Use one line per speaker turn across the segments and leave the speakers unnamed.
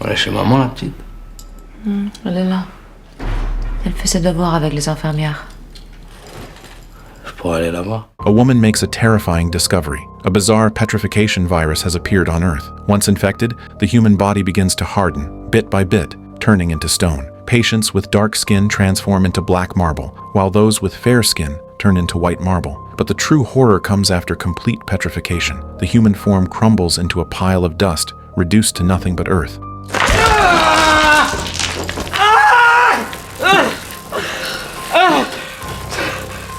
Elle est chez maman, la petite.
Elle est là. Elle fait ses devoirs avec les infirmières.
Je pourrais aller la voir.
A woman makes a terrifying discovery. A bizarre petrification virus has appeared on Earth. Once infected, the human body begins to harden, bit by bit, turning into stone. Patients with dark skin transform into black marble, while those with fair skin turn into white marble. But the true horror comes after complete petrification. The human form crumbles into a pile of dust, reduced to nothing but earth.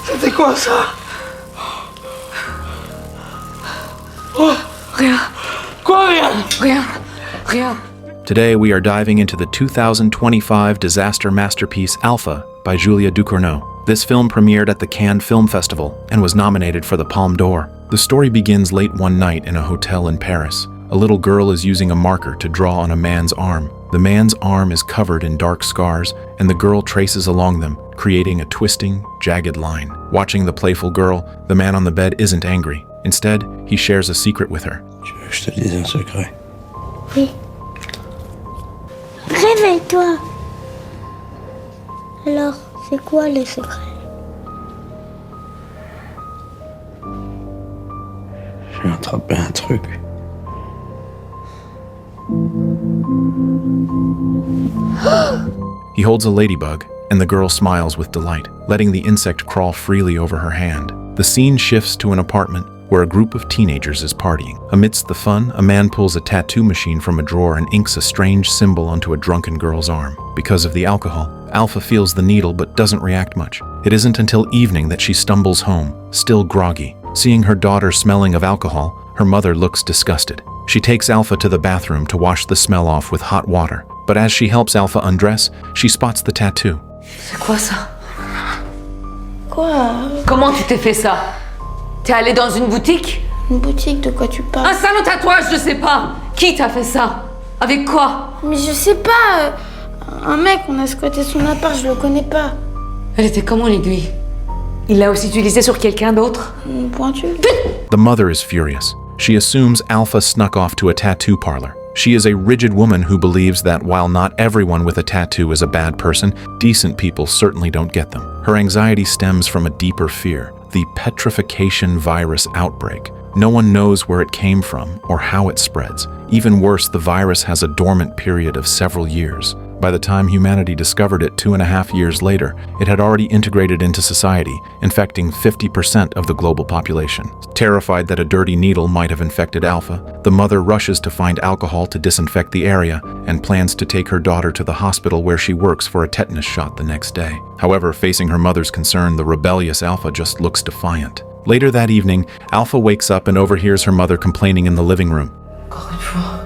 C'était quoi ça?
Oh, rien.
Quoi, rien?
Rien. Rien.
Today we are diving into the 2025 disaster masterpiece Alpha by Julia Ducournau. This film premiered at the Cannes Film Festival and was nominated for the Palme d'Or. The story begins late one night in a hotel in Paris. A little girl is using a marker to draw on a man's arm. The man's arm is covered in dark scars, and the girl traces along them, creating a twisting, jagged line. Watching the playful girl, the man on the bed isn't angry. Instead, he shares a secret with her.
Tu veux que je te dise un secret?
Oui. Réveille-toi. Alors, c'est quoi le secret?
J'ai attrapé un truc.
He holds a ladybug, and the girl smiles with delight, letting the insect crawl freely over her hand. The scene shifts to an apartment where a group of teenagers is partying. Amidst the fun, a man pulls a tattoo machine from a drawer and inks a strange symbol onto a drunken girl's arm. Because of the alcohol, Alpha feels the needle but doesn't react much. It isn't until evening that she stumbles home, still groggy. Seeing her daughter smelling of alcohol, her mother looks disgusted. She takes Alpha to the bathroom to wash the smell off with hot water. But as she helps Alpha undress, she spots the tattoo.
C'est quoi ça?
Quoi?
Comment tu t'es fait ça? T'es allé dans une boutique?
Une boutique, de quoi tu parles?
Un salon tatouage, je sais pas. Qui t'a fait ça? Avec quoi?
Mais je sais pas. Un mec, on a squatté son appart, je le connais pas.
Elle était comment l'aiguille? Il l'a aussi utilisée sur quelqu'un d'autre?
Une pointue.
The mother is furious. She assumes Alpha snuck off to a tattoo parlor. She is a rigid woman who believes that while not everyone with a tattoo is a bad person, decent people certainly don't get them. Her anxiety stems from a deeper fear, the petrification virus outbreak. No one knows where it came from or how it spreads. Even worse, the virus has a dormant period of several years. By the time humanity discovered it 2.5 years later, it had already integrated into society, infecting 50% of the global population. Terrified that a dirty needle might have infected Alpha, the mother rushes to find alcohol to disinfect the area and plans to take her daughter to the hospital where she works for a tetanus shot the next day. However, facing her mother's concern, the rebellious Alpha just looks defiant. Later that evening, Alpha wakes up and overhears her mother complaining in the living room.
Encore une fois.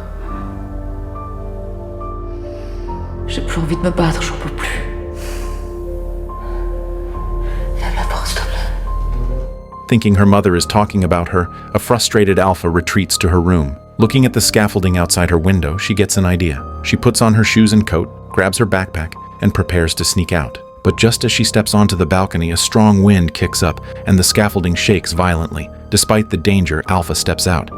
J'ai plus envie de me battre, j'en peux plus. Lève la porte, s'il te plaît.
Thinking her mother is talking about her, a frustrated Alpha retreats to her room. Looking at the scaffolding outside her window, she gets an idea. She puts on her shoes and coat, grabs her backpack, and prepares to sneak out. But just as she steps onto the balcony, a strong wind kicks up, and the scaffolding shakes violently. Despite the danger, Alpha steps out.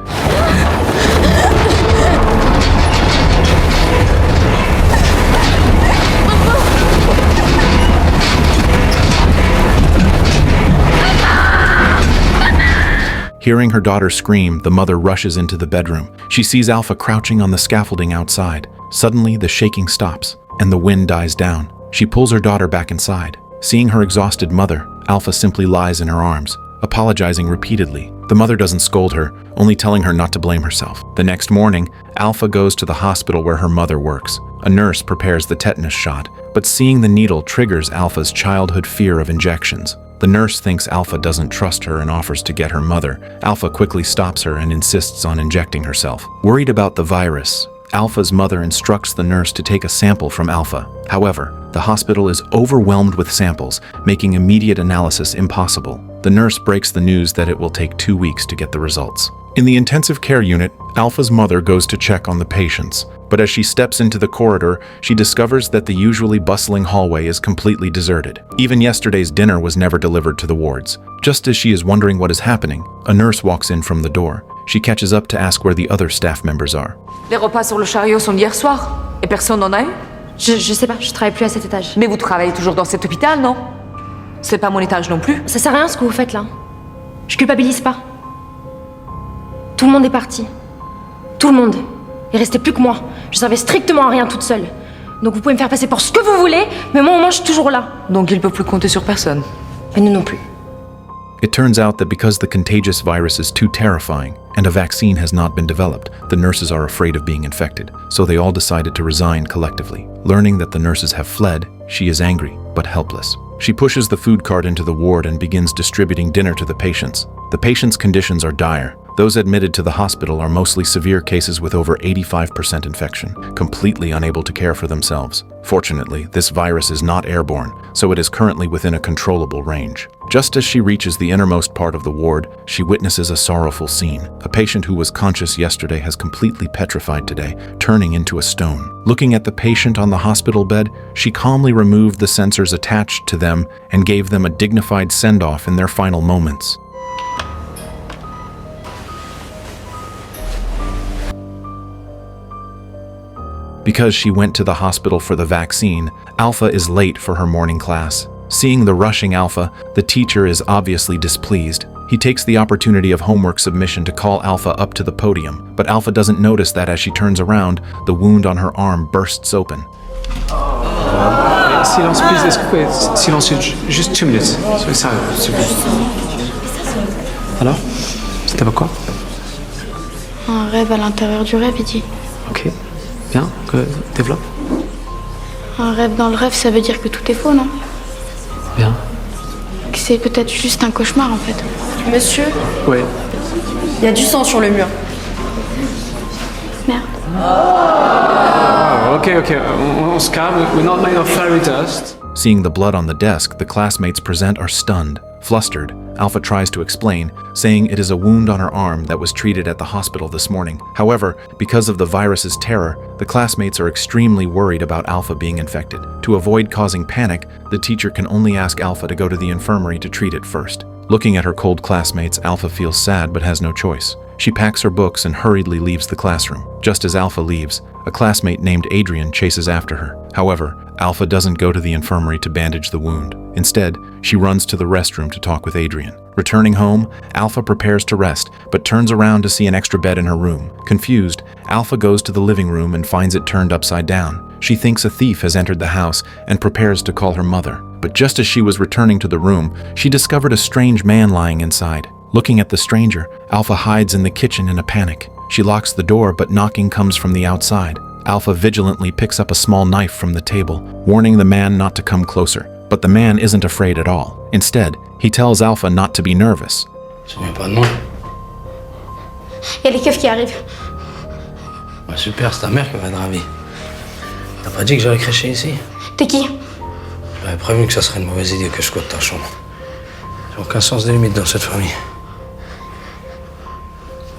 Hearing her daughter scream, the mother rushes into the bedroom. She sees Alpha crouching on the scaffolding outside. Suddenly, the shaking stops, and the wind dies down. She pulls her daughter back inside. Seeing her exhausted mother, Alpha simply lies in her arms, apologizing repeatedly. The mother doesn't scold her, only telling her not to blame herself. The next morning, Alpha goes to the hospital where her mother works. A nurse prepares the tetanus shot, but seeing the needle triggers Alpha's childhood fear of injections. The nurse thinks Alpha doesn't trust her and offers to get her mother. Alpha quickly stops her and insists on injecting herself. Worried about the virus, Alpha's mother instructs the nurse to take a sample from Alpha. However, the hospital is overwhelmed with samples, making immediate analysis impossible. The nurse breaks the news that it will take 2 weeks to get the results. In the intensive care unit, Alpha's mother goes to check on the patients. But as she steps into the corridor, she discovers that the usually bustling hallway is completely deserted. Even yesterday's dinner was never delivered to the wards. Just as she is wondering what is happening, a nurse walks in from the door. She catches up to ask where the other staff members are.
Les repas sur le chariot sont d'hier soir. Et personne n'en a eu?
Je sais pas, je travaille plus à cet étage.
Mais vous travaillez toujours dans cet hôpital, non? C'est pas mon étage non plus.
Ça sert à rien ce que vous faites là. Je culpabilise pas. Tout le monde est parti. Tout le monde. Il restait plus que moi. Je servais strictement à rien toute seule. Donc vous pouvez me faire passer pour ce que vous voulez, mais moi au moins je suis toujours là.
Donc ils peuvent plus compter sur personne.
Et nous non plus.
It turns out that because the contagious virus is too terrifying and a vaccine has not been developed, the nurses are afraid of being infected, so they all decided to resign collectively. Learning that the nurses have fled, she is angry, but helpless. She pushes the food cart into the ward and begins distributing dinner to the patients. The patients' conditions are dire. Those admitted to the hospital are mostly severe cases with over 85% infection, completely unable to care for themselves. Fortunately, this virus is not airborne, so it is currently within a controllable range. Just as she reaches the innermost part of the ward, she witnesses a sorrowful scene. A patient who was conscious yesterday has completely petrified today, turning into a stone. Looking at the patient on the hospital bed, she calmly removed the sensors attached to them and gave them a dignified send-off in their final moments. Because she went to the hospital for the vaccine, Alpha is late for her morning class. Seeing the rushing Alpha, the teacher is obviously displeased. He takes the opportunity of homework submission to call Alpha up to the podium, but Alpha doesn't notice that as she turns around, the wound on her arm bursts open.
Silence, please. Est-ce que vous pouvez... Silence, juste 2 minutes. Soyez sérieux, s'il vous plaît. Alors? C'était pas quoi?
Un rêve à l'intérieur du rêve, il dit.
Ok. Bien, développe.
Un rêve dans le rêve, ça veut dire que tout est faux, non?
Bien.
Que c'est peut-être juste un cauchemar, en fait.
Monsieur,
Oui.
il y a du sang sur le mur.
Merde.
Ok, on se calme. We're not made of fairy dust.
Seeing the blood on the desk, the classmates present are stunned. Flustered, Alpha tries to explain, saying it is a wound on her arm that was treated at the hospital this morning. However, because of the virus's terror, the classmates are extremely worried about Alpha being infected. To avoid causing panic, the teacher can only ask Alpha to go to the infirmary to treat it first. Looking at her cold classmates, Alpha feels sad but has no choice. She packs her books and hurriedly leaves the classroom. Just as Alpha leaves, a classmate named Adrian chases after her. However, Alpha doesn't go to the infirmary to bandage the wound. Instead, she runs to the restroom to talk with Adrian. Returning home, Alpha prepares to rest, but turns around to see an extra bed in her room. Confused, Alpha goes to the living room and finds it turned upside down. She thinks a thief has entered the house and prepares to call her mother. But just as she was returning to the room, she discovered a strange man lying inside. Looking at the stranger, Alpha hides in the kitchen in a panic. She locks the door, but knocking comes from the outside. Alpha vigilantly picks up a small knife from the table, warning the man not to come closer. But the man isn't afraid at all. Instead, he tells Alpha not to be nervous.
Tu viens pas de moi?
Il y a les keufs qui arrivent.
Bah super, c'est ta mère qui va être ravie. T'as pas dit que j'allais crécher ici?
T'es qui?
Je l'avais prévenu que ça serait une mauvaise idée que je squatte ta chambre. J'ai aucun sens des limites dans cette famille.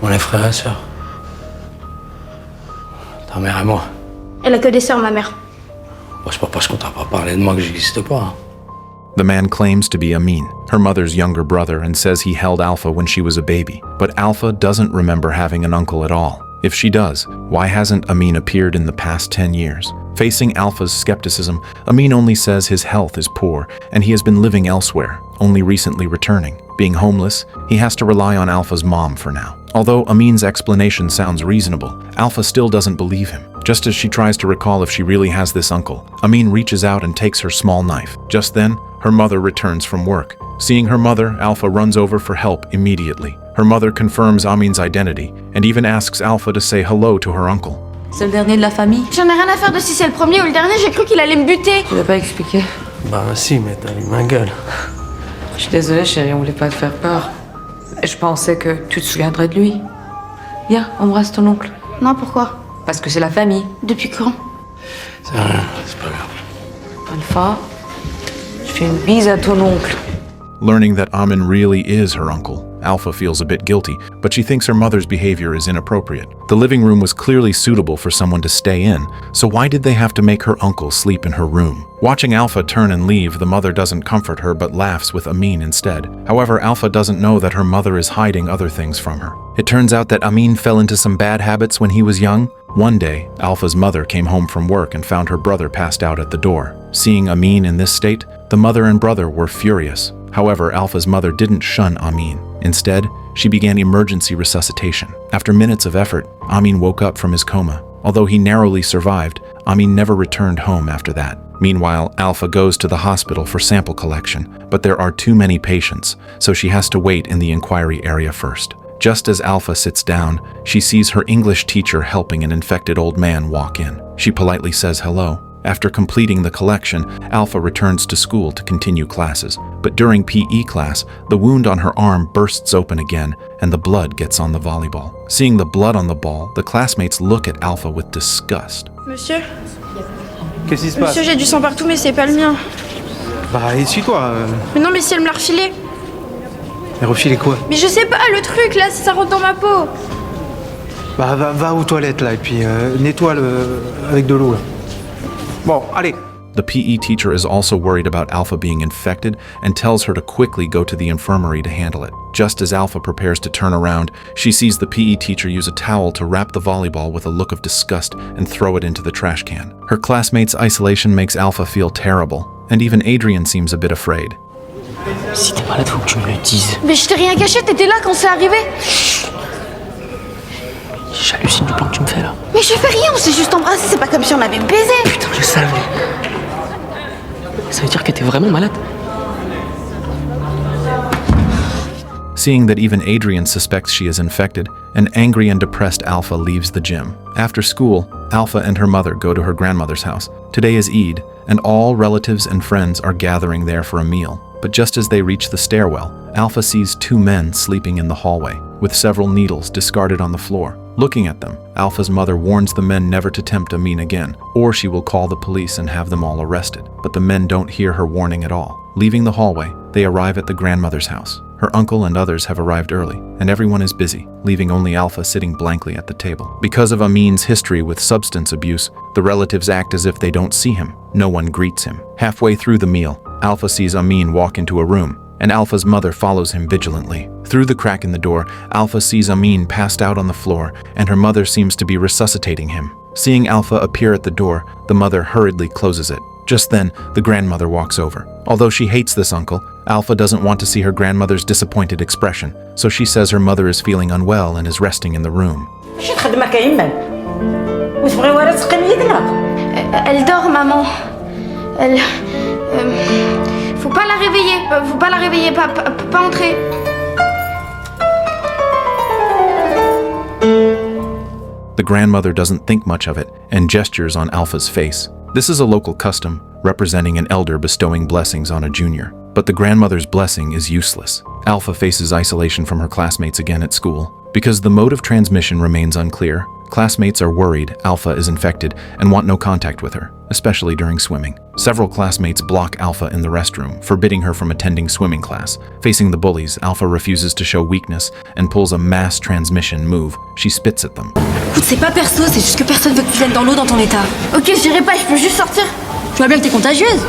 On est frères et sœurs. Ta mère et moi.
Elle a que des sœurs, ma mère.
Bon, c'est pas parce qu'on t'a pas parlé de moi que j'existe pas. Hein.
The man claims to be Amin, her mother's younger brother, and says he held Alpha when she was a baby. But Alpha doesn't remember having an uncle at all. If she does, why hasn't Amin appeared in the past 10 years? Facing Alpha's skepticism, Amin only says his health is poor and he has been living elsewhere, only recently returning. Being homeless, he has to rely on Alpha's mom for now. Although Amin's explanation sounds reasonable, Alpha still doesn't believe him. Just as she tries to recall if she really has this uncle, Amin reaches out and takes her small knife. Just then, her mother returns from work. Seeing her mother, Alpha runs over for help immediately. Her mother confirms Amin's identity and even asks Alpha to say hello to her uncle.
C'est le dernier de la famille?
J'en ai rien à faire de si c'est le premier ou le dernier, j'ai cru qu'il allait me buter.
Tu l'as pas expliqué?
Bah si, mais t'as eu ma gueule.
Je suis désolée, chérie, on voulait pas te faire peur. Je pensais que tu te souviendrais de lui. Viens, embrasse ton oncle.
Non, pourquoi?
Parce que c'est la famille.
Depuis quand?
C'est rien, c'est pas grave.
Alpha, je fais une bise à ton oncle.
Learning that Amin really is her uncle, Alpha feels a bit guilty, but she thinks her mother's behavior is inappropriate. The living room was clearly suitable for someone to stay in, so why did they have to make her uncle sleep in her room? Watching Alpha turn and leave, the mother doesn't comfort her but laughs with Amin instead. However, Alpha doesn't know that her mother is hiding other things from her. It turns out that Amin fell into some bad habits when he was young. One day, Alpha's mother came home from work and found her brother passed out at the door. Seeing Amin in this state, the mother and brother were furious. However, Alpha's mother didn't shun Amin. Instead, she began emergency resuscitation. After minutes of effort, Amin woke up from his coma. Although he narrowly survived, Amin never returned home after that. Meanwhile, Alpha goes to the hospital for sample collection, but there are too many patients, so she has to wait in the inquiry area first. Just as Alpha sits down, she sees her English teacher helping an infected old man walk in. She politely says hello. After completing the collection, Alpha returns to school to continue classes. But during PE class, the wound on her arm bursts open again, and the blood gets on the volleyball. Seeing the blood on the ball, the classmates look at Alpha with disgust.
Monsieur?
Qu'est-ce qui se passe?
Monsieur, j'ai du sang partout, mais c'est pas le mien.
Bah, essuie-toi.
Mais non, mais si elle me l'a refilé.
Mais refilez quoi?
Mais je sais pas, le truc là, si ça rentre dans ma peau.
Bah, va aux toilettes là, et puis nettoie avec de l'eau là. Bon, allez.
The PE teacher is also worried about Alpha being infected and tells her to quickly go to the infirmary to handle it. Just as Alpha prepares to turn around, she sees the PE teacher use a towel to wrap the volleyball with a look of disgust and throw it into the trash can. Her classmates' isolation makes Alpha feel terrible, and even Adrian seems a bit afraid.
Si t'es malade, faut que tu me le dises.
Mais je t'ai rien caché, t'étais là quand c'est arrivé.
J'hallucine du plan que tu me fais là.
Mais je fais rien, on s'est juste embrassé, c'est pas comme si on avait baisé.
Putain, je savais. Ça veut dire que t'es vraiment malade?
Seeing that even Adrian suspects she is infected, an angry and depressed Alpha leaves the gym. After school, Alpha and her mother go to her grandmother's house. Today is Eid, and all relatives and friends are gathering there for a meal. But just as they reach the stairwell, Alpha sees two men sleeping in the hallway, with several needles discarded on the floor. Looking at them, Alpha's mother warns the men never to tempt Amin again, or she will call the police and have them all arrested. But the men don't hear her warning at all. Leaving the hallway, they arrive at the grandmother's house. Her uncle and others have arrived early, and everyone is busy, leaving only Alpha sitting blankly at the table. Because of Amin's history with substance abuse, the relatives act as if they don't see him. No one greets him. Halfway through the meal, Alpha sees Amin walk into a room, and Alpha's mother follows him vigilantly. Through the crack in the door, Alpha sees Amin passed out on the floor, and her mother seems to be resuscitating him. Seeing Alpha appear at the door, the mother hurriedly closes it. Just then, the grandmother walks over. Although she hates this uncle, Alpha doesn't want to see her grandmother's disappointed expression, so she says her mother is feeling unwell and is resting in the room.
Elle dort, maman. Elle... faut pas la réveiller. Faut pas la réveiller, pas entrer.
The grandmother doesn't think much of it and gestures on Alpha's face. This is a local custom, representing an elder bestowing blessings on a junior. But the grandmother's blessing is useless. Alpha faces isolation from her classmates again at school. Because the mode of transmission remains unclear, classmates are worried Alpha is infected and want no contact with her, especially during swimming. Several classmates block Alpha in the restroom, forbidding her from attending swimming class. Facing the bullies, Alpha refuses to show weakness and pulls a mass transmission move. She spits at them.
Écoute, c'est pas perso, c'est juste que personne veut que tu viennes dans l'eau dans ton état.
Ok, j'irai pas, je peux juste sortir.
Tu vois bien que t'es contagieuse.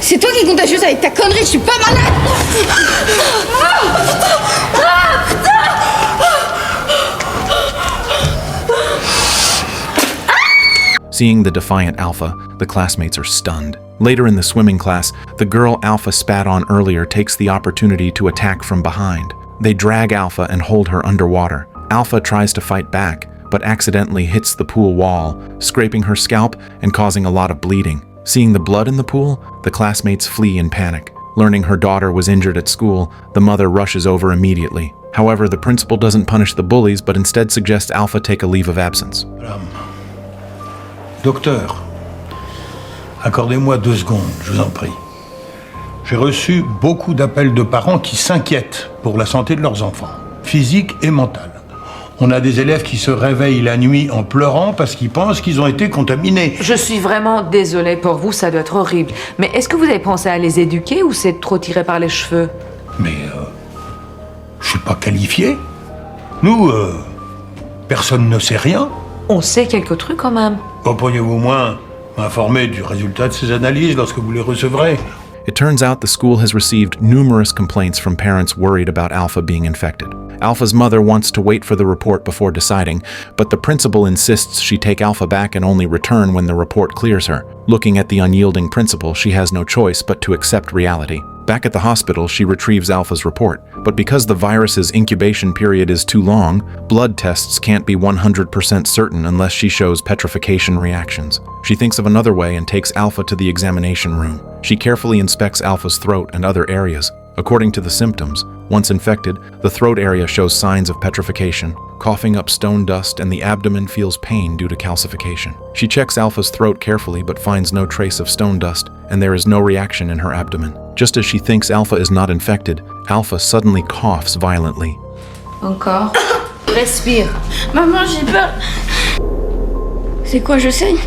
C'est toi qui es contagieuse avec ta connerie, je suis pas malade.
Seeing the defiant Alpha, the classmates are stunned. Later in the swimming class, the girl Alpha spat on earlier takes the opportunity to attack from behind. They drag Alpha and hold her underwater. Alpha tries to fight back, but accidentally hits the pool wall, scraping her scalp and causing a lot of bleeding. Seeing the blood in the pool, the classmates flee in panic. Learning her daughter was injured at school, the mother rushes over immediately. However, the principal doesn't punish the bullies, but instead suggests Alpha take a leave of absence.
Docteur, accordez-moi 2 secondes, je vous en prie. J'ai reçu beaucoup d'appels de parents qui s'inquiètent pour la santé de leurs enfants, physique et mentale. On a des élèves qui se réveillent la nuit en pleurant parce qu'ils pensent qu'ils ont été contaminés.
Je suis vraiment désolée pour vous, ça doit être horrible. Mais est-ce que vous avez pensé à les éduquer ou c'est trop tiré par les cheveux?
Mais Je suis pas qualifié. Nous, personne ne sait rien.
On sait quelques trucs quand même.
Pourriez-vous au moins m'informer du résultat de ces analyses lorsque vous les recevrez?
It turns out the school has received numerous complaints from parents worried about Alpha being infected. Alpha's mother wants to wait for the report before deciding, but the principal insists she take Alpha back and only return when the report clears her. Looking at the unyielding principal, she has no choice but to accept reality. Back at the hospital, she retrieves Alpha's report, but because the virus's incubation period is too long, blood tests can't be 100% certain unless she shows petrification reactions. She thinks of another way and takes Alpha to the examination room. She carefully inspects Alpha's throat and other areas. According to the symptoms, once infected, the throat area shows signs of petrification, coughing up stone dust, and the abdomen feels pain due to calcification. She checks Alpha's throat carefully but finds no trace of stone dust, and there is no reaction in her abdomen. Just as she thinks Alpha is not infected, Alpha suddenly coughs violently.
Encore. Respire.
Maman, j'ai peur. C'est quoi, je saigne?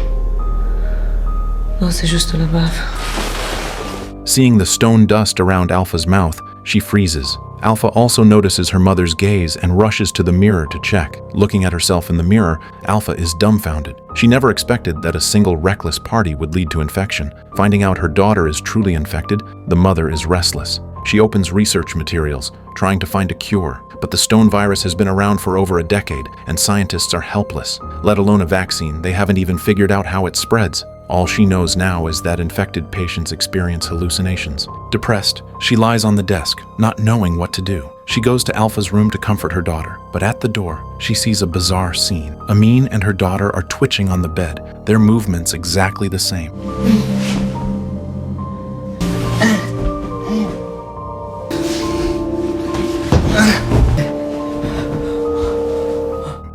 Non, c'est juste la bave.
Seeing the stone dust around Alpha's mouth, she freezes. Alpha also notices her mother's gaze and rushes to the mirror to check. Looking at herself in the mirror, Alpha is dumbfounded. She never expected that a single reckless party would lead to infection. Finding out her daughter is truly infected, the mother is restless. She opens research materials, trying to find a cure, but the stone virus has been around for over a decade, and scientists are helpless. Let alone a vaccine, they haven't even figured out how it spreads. All she knows now is that infected patients experience hallucinations. Depressed, she lies on the desk, not knowing what to do. She goes to Alpha's room to comfort her daughter, but at the door, she sees a bizarre scene. Amin and her daughter are twitching on the bed, their movements exactly the same.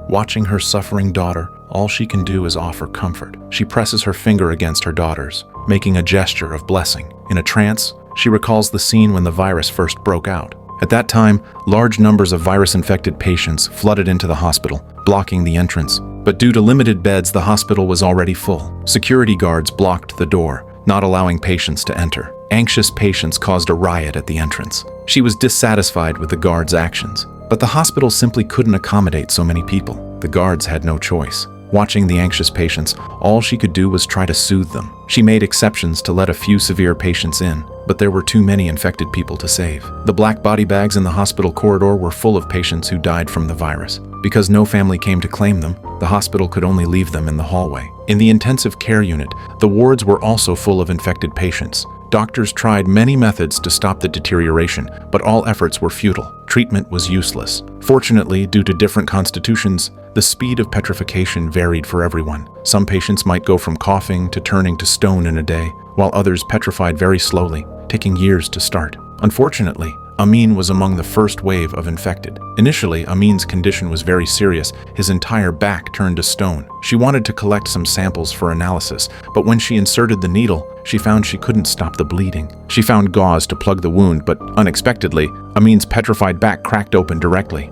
Watching her suffering daughter, all she can do is offer comfort. She presses her finger against her daughter's, making a gesture of blessing. In a trance, she recalls the scene when the virus first broke out. At that time, large numbers of virus-infected patients flooded into the hospital, blocking the entrance. But due to limited beds, the hospital was already full. Security guards blocked the door, not allowing patients to enter. Anxious patients caused a riot at the entrance. She was dissatisfied with the guards' actions. But the hospital simply couldn't accommodate so many people. The guards had no choice. Watching the anxious patients, all she could do was try to soothe them. She made exceptions to let a few severe patients in, but there were too many infected people to save. The black body bags in the hospital corridor were full of patients who died from the virus. Because no family came to claim them, the hospital could only leave them in the hallway. In the intensive care unit, the wards were also full of infected patients. Doctors tried many methods to stop the deterioration, but all efforts were futile. Treatment was useless. Fortunately, due to different constitutions, the speed of petrification varied for everyone. Some patients might go from coughing to turning to stone in a day, while others petrified very slowly, taking years to start. Unfortunately, Amin was among the first wave of infected. Initially, Amin's condition was very serious. His entire back turned to stone. She wanted to collect some samples for analysis, but when she inserted the needle, she found she couldn't stop the bleeding. She found gauze to plug the wound, but unexpectedly, Amin's petrified back cracked open directly.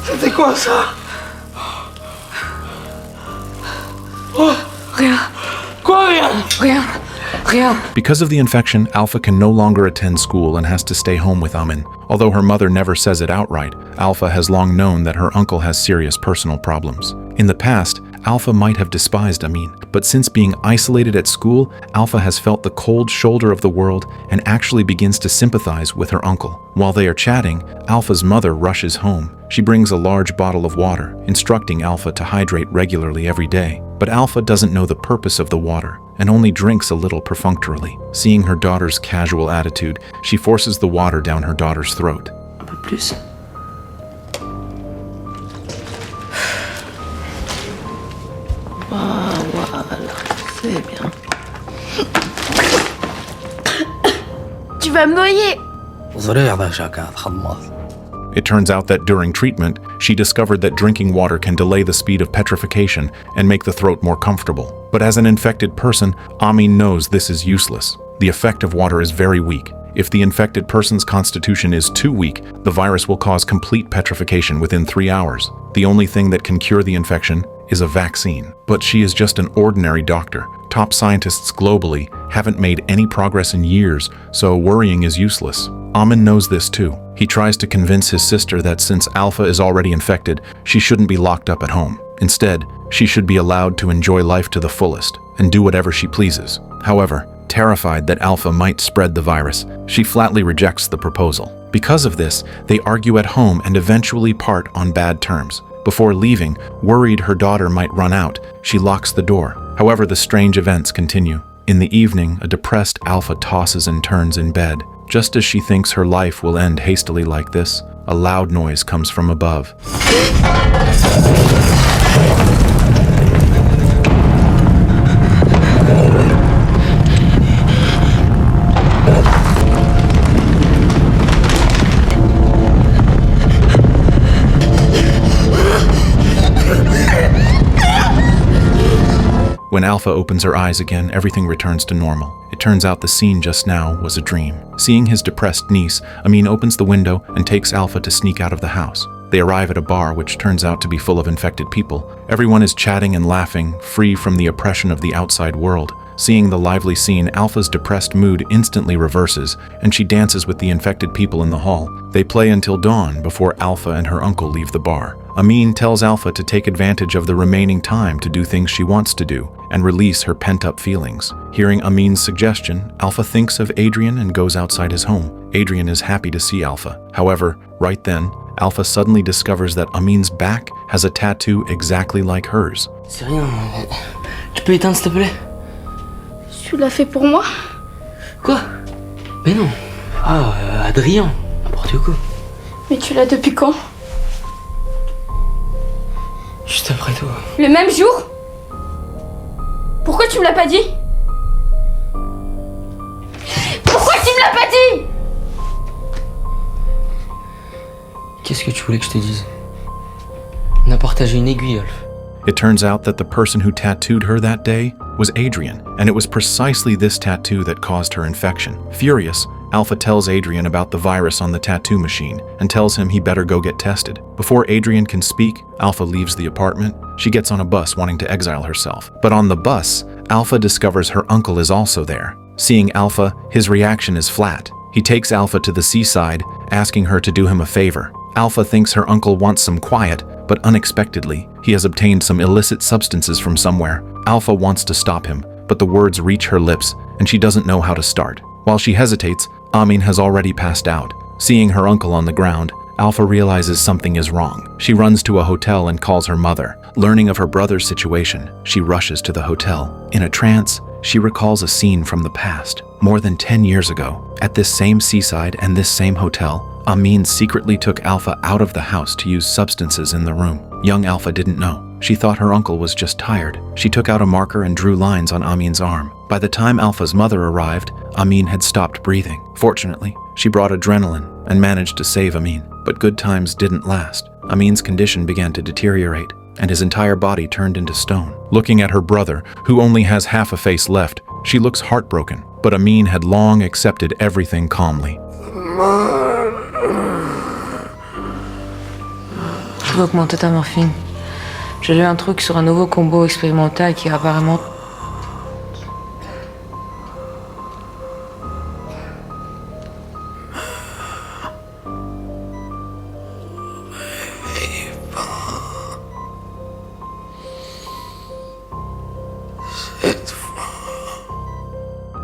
C'était quoi ça?
Rien.
Quoi, rien?
Rien. Rien.
Because of the infection, Alpha can no longer attend school and has to stay home with Amin. Although her mother never says it outright, Alpha has long known that her uncle has serious personal problems. In the past, Alpha might have despised Amin, but since being isolated at school, Alpha has felt the cold shoulder of the world and actually begins to sympathize with her uncle. While they are chatting, Alpha's mother rushes home. She brings a large bottle of water, instructing Alpha to hydrate regularly every day. But Alpha doesn't know the purpose of the water and only drinks a little perfunctorily. Seeing her daughter's casual attitude, she forces the water down her daughter's throat.
Un peu plus.
Voilà, c'est bien.
Tu vas me noyer.
It turns out that during treatment, she discovered that drinking water can delay the speed of petrification and make the throat more comfortable. But as an infected person, Amin knows this is useless. The effect of water is very weak. If the infected person's constitution is too weak, the virus will cause complete petrification within 3 hours. The only thing that can cure the infection is a vaccine. But she is just an ordinary doctor, Top scientists globally haven't made any progress in years, so worrying is useless. Amin knows this too. He tries to convince his sister that since Alpha is already infected, she shouldn't be locked up at home. Instead, she should be allowed to enjoy life to the fullest and do whatever she pleases. However, terrified that Alpha might spread the virus, she flatly rejects the proposal. Because of this, they argue at home and eventually part on bad terms. Before leaving, worried her daughter might run out, she locks the door. However, the strange events continue. In the evening, a depressed Alpha tosses and turns in bed. Just as she thinks her life will end hastily like this, a loud noise comes from above. When Alpha opens her eyes again, everything returns to normal. It turns out the scene just now was a dream. Seeing his depressed niece, Amin opens the window and takes Alpha to sneak out of the house. They arrive at a bar which turns out to be full of infected people. Everyone is chatting and laughing, free from the oppression of the outside world. Seeing the lively scene, Alpha's depressed mood instantly reverses, and she dances with the infected people in the hall. They play until dawn before Alpha and her uncle leave the bar. Amin tells Alpha to take advantage of the remaining time to do things she wants to do and release her pent-up feelings. Hearing Amin's suggestion, Alpha thinks of Adrian and goes outside his home. Adrian is happy to see Alpha. However, right then, Alpha suddenly discovers that Amin's back has a tattoo exactly like hers.
C'est rien. Tu peux éteindre s'il te plaît?
Tu l'as fait pour moi?
Quoi? Mais non. Ah, Adrien. N'importe quoi.
Mais tu l'as depuis quand?
Juste après toi.
Le même jour? Pourquoi tu me l'as pas dit? Pourquoi tu me l'as pas dit?
Qu'est-ce que tu voulais que je te dise? On a partagé une aiguille, Alf.
It turns out that the person who tattooed her that day was Adrian, and it was precisely this tattoo that caused her infection. Furious, Alpha tells Adrian about the virus on the tattoo machine and tells him he better go get tested. Before Adrian can speak, Alpha leaves the apartment. She gets on a bus wanting to exile herself. But on the bus, Alpha discovers her uncle is also there. Seeing Alpha, his reaction is flat. He takes Alpha to the seaside, asking her to do him a favor. Alpha thinks her uncle wants some quiet, but unexpectedly, he has obtained some illicit substances from somewhere. Alpha wants to stop him, but the words reach her lips, and she doesn't know how to start. While she hesitates, Amin has already passed out. Seeing her uncle on the ground, Alpha realizes something is wrong. She runs to a hotel and calls her mother. Learning of her brother's situation, she rushes to the hotel. In a trance, she recalls a scene from the past. More than 10 years ago, at this same seaside and this same hotel, Amin secretly took Alpha out of the house to use substances in the room. Young Alpha didn't know. She thought her uncle was just tired. She took out a marker and drew lines on Amin's arm. By the time Alpha's mother arrived, Amin had stopped breathing. Fortunately, she brought adrenaline and managed to save Amin. But good times didn't last. Amin's condition began to deteriorate, and his entire body turned into stone. Looking at her brother, who only has half a face left, she looks heartbroken. But Amin had long accepted everything calmly.
Je veux augmenter ta morphine. J'ai lu un truc sur un nouveau combo expérimental qui apparemment...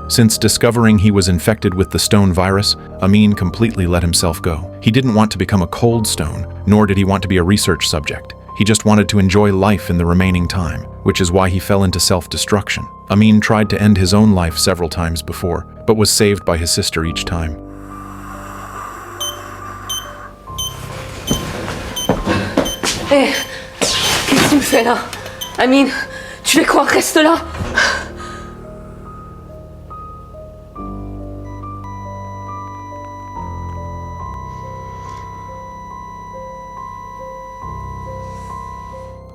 Since discovering he was infected with the stone virus, Amin completely let himself go. He didn't want to become a cold stone, nor did he want to be a research subject. He just wanted to enjoy life in the remaining time, which is why he fell into self-destruction. Amin tried to end his own life several times before, but was saved by his sister each time.
Hé, qu'est-ce que tu me fais là? Amin, tu fais quoi? Reste là!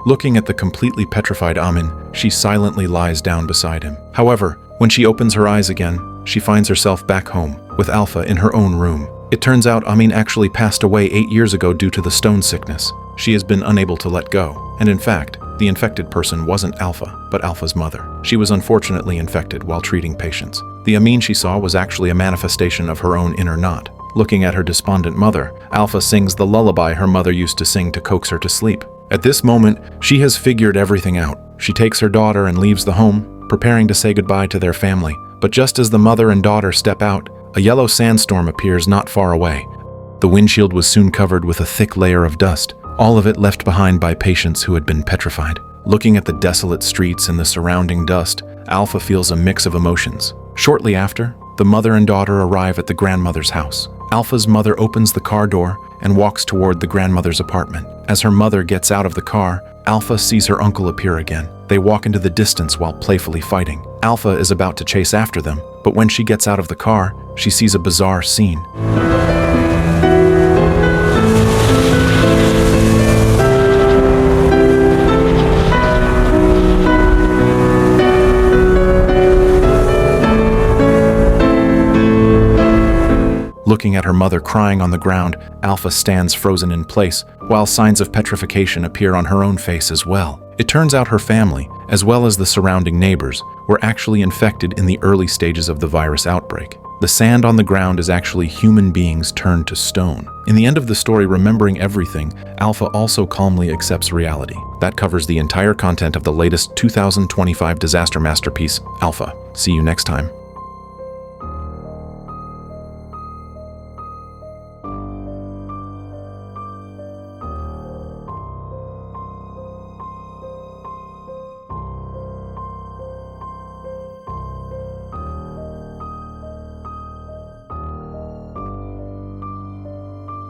Looking at the completely petrified Amin, she silently lies down beside him. However, when she opens her eyes again, she finds herself back home, with Alpha in her own room. It turns out Amin actually passed away 8 years ago due to the stone sickness. She has been unable to let go, and in fact, the infected person wasn't Alpha, but Alpha's mother. She was unfortunately infected while treating patients. The Amin she saw was actually a manifestation of her own inner knot. Looking at her despondent mother, Alpha sings the lullaby her mother used to sing to coax her to sleep. At this moment, she has figured everything out. She takes her daughter and leaves the home, preparing to say goodbye to their family. But just as the mother and daughter step out, a yellow sandstorm appears not far away. The windshield was soon covered with a thick layer of dust, all of it left behind by patients who had been petrified. Looking at the desolate streets and the surrounding dust, Alpha feels a mix of emotions. Shortly after, the mother and daughter arrive at the grandmother's house. Alpha's mother opens the car door and walks toward the grandmother's apartment. As her mother gets out of the car, Alpha sees her uncle appear again. They walk into the distance while playfully fighting. Alpha is about to chase after them, but when she gets out of the car, she sees a bizarre scene. Looking at her mother crying on the ground, Alpha stands frozen in place, while signs of petrification appear on her own face as well. It turns out her family, as well as the surrounding neighbors, were actually infected in the early stages of the virus outbreak. The sand on the ground is actually human beings turned to stone. In the end of the story, remembering everything, Alpha also calmly accepts reality. That covers the entire content of the latest 2025 disaster masterpiece, Alpha. See you next time.